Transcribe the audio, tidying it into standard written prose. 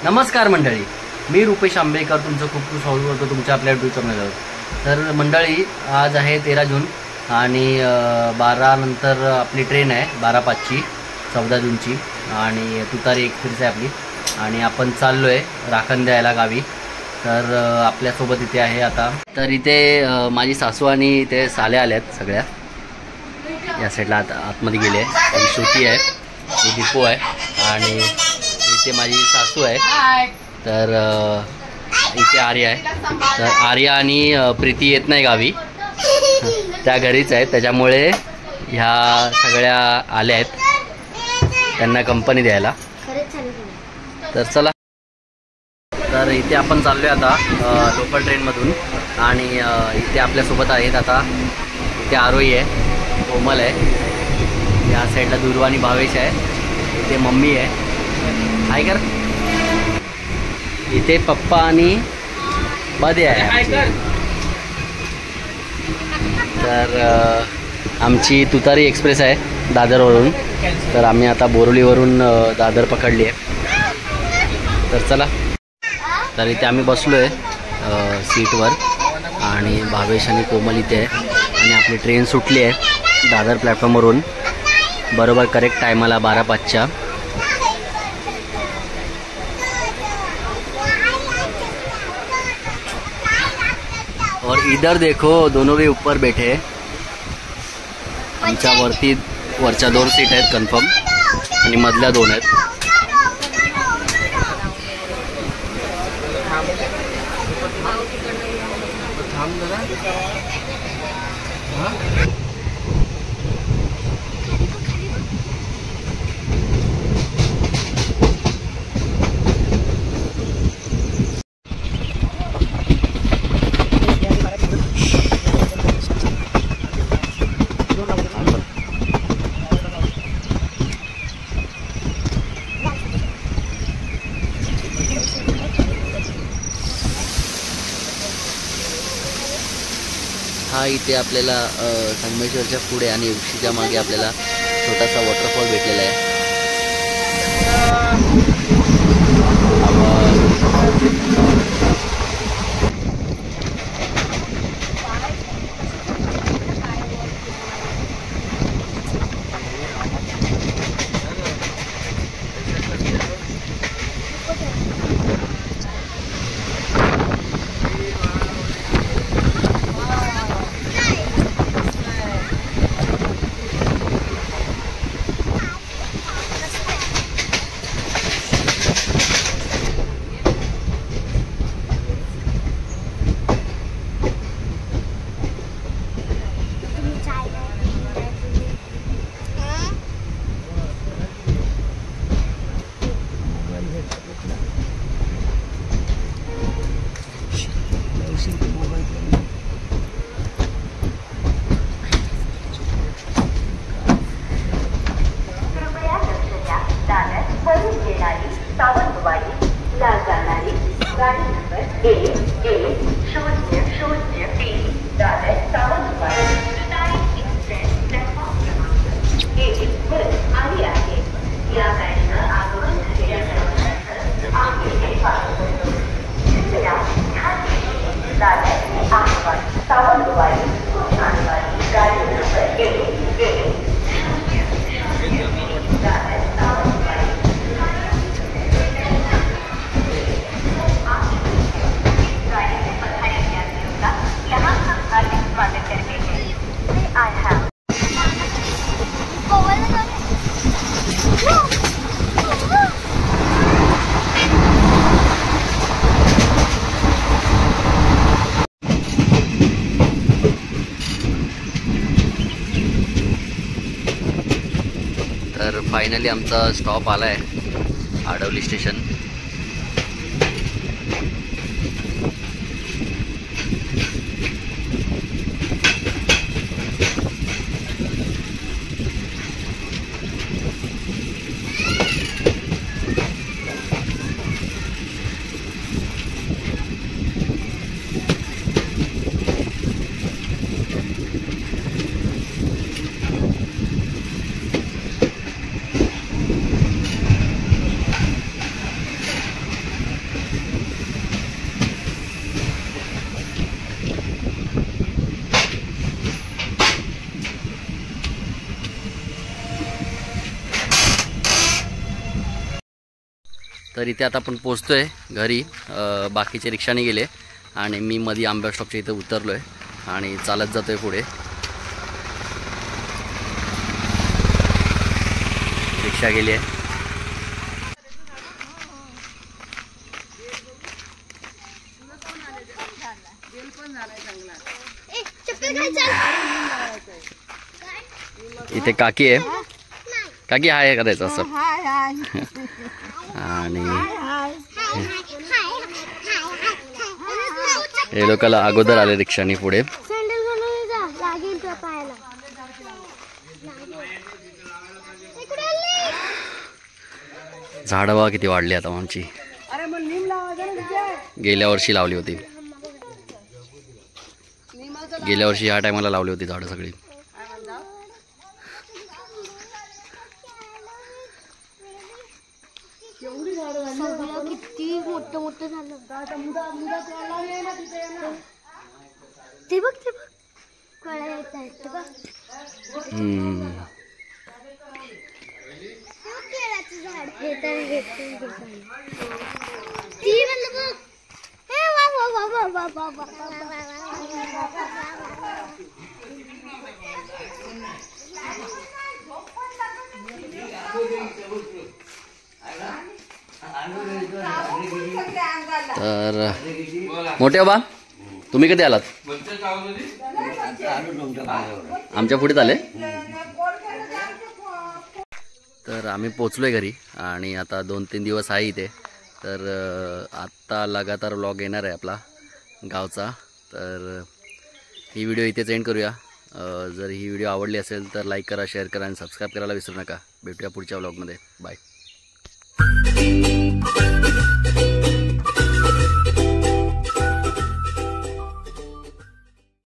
नमस्कार मंडळी, मी रुपेश आंबेकर तुमचं खूप खूप स्वागत करतो तुमच्या आपल्या यूट्यूब चॅनलवर। तर मंडळी, आज आहे 13 जून आणि 12 नंतर आपली ट्रेन आहे 12:05ची 14 जूनची आणि तुतारी एक्सप्रेस आहे आपली आणि आपण चाललो आहे राखण द्यायला गावी। तर आपल्यासोबत इथे आहे आता, तर इथे माझी सासू आणि इथे साल्या आल्यात सगळ्या या साईडला आतमध्ये गेले आहे। श्रुती आहे, ही दीपू आहे आणि इथे माझी सासू आहे। तर इथे आर्या आहे। तर आर्या आणि प्रीती येत नाही गावी, त्या घरीच आहेत, त्याच्यामुळे ह्या सगळ्या आल्या आहेत त्यांना कंपनी द्यायला। तर चला, तर इथे आपण चाललोय आता लोकल ट्रेनमधून आणि इथे आपल्यासोबत आहेत आता इथे आरोही आहे, कोमल आहे, या साईडला दुर्वा आणि भावेश आहे, इथे मम्मी आहे, हाय कर, इथे पप्पा आणि बदे आहे। तर आमची तुतारी एक्सप्रेस आहे दादरवरून, तर आम्ही आता बोरवलीवरून दादर पकडली आहे। तर चला, तर इथे आम्ही बसलो आहे सीटवर आणि भावेश आणि कोमल इथे आहे आणि आपली ट्रेन सुटली आहे दादर प्लॅटफॉर्मवरून बरोबर करेक्ट टायमाला 12:05च्या। और इधर देखो दोनों भी ऊपर बैठे हैं, आमच्या वरच्या 2 सीट आहेत कन्फर्म आणि मधल्या 2 आहेत। हा इथे आपल्याला संगमेश्वरच्या पुढे आणि उशीच्या मागे आपल्याला छोटासा वॉटरफॉल भेटलेला आहे। तर फायनली आमचा स्टॉप आला आहे आडवली स्टेशन। तर इथे आता आपण पोचतो आहे घरी. बाकीचे रिक्षाने गेले आणि मी मध्ये आंबा स्टॉपच्या इथे उतरलो आहे आणि चालत जातो आहे पुढे. रिक्षा गेली आहे. इथे काकी आहे. काकी हाय करायचं असं. आणि हे लोकांना अगोदर आले रिक्षाने पुढे. झाडं बघा किती वाढली आता आमची. गेल्या वर्षी लावली होती. गेल्या वर्षी ह्या टायमाला लावली होती झाडं सगळी. किती मोठं मोठं झालं ते बघ ते बघ कळा येत आहेत ते बघ. झाड हे तर ती म्हणलं बघ. हे वा वा वा वा वा वा तर मोठे बाबा तुम्ही कधी आलात? आमच्या पुढेच आले. तर आम्ही पोचलोय घरी आणि आता 2-3 दिवस आहे इथे. तर आत्ता लगातार व्लॉग येणार आहे आपला गावचा. तर ही व्हिडिओ इथेच एंड करूया. जर ही व्हिडिओ आवडली असेल तर लाईक करा, शेअर करा आणि सबस्क्राईब करायला विसरू नका. भेटूया पुढच्या व्लॉगमध्ये. बाय.